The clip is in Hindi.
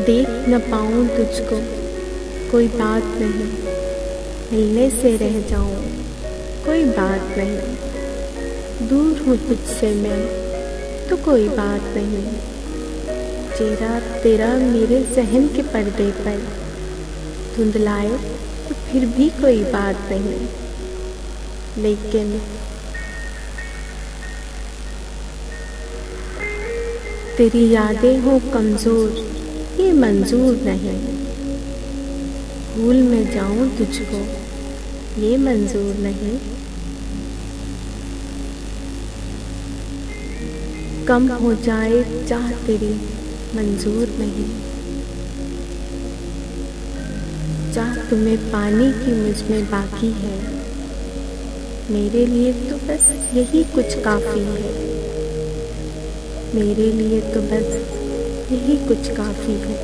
देख न पाऊँ तुझको कोई बात नहीं, मिलने से रह जाऊँ कोई बात नहीं, दूर हूँ तुझसे मैं तो कोई बात नहीं, चेहरा तेरा मेरे ज़हन के पर्दे पर धुंधलाए तो फिर भी कोई बात नहीं, लेकिन तेरी यादें हो कमज़ोर ये मंजूर नहीं, भूल में जाऊं तुझको ये मंजूर नहीं, कम हो जाए चाह तेरी मंजूर नहीं, चाह तुम्हें पाने की मुझ में बाकी है, मेरे लिए तो बस यही कुछ काफ़ी है, मेरे लिए तो बस यही कुछ काफ़ी है।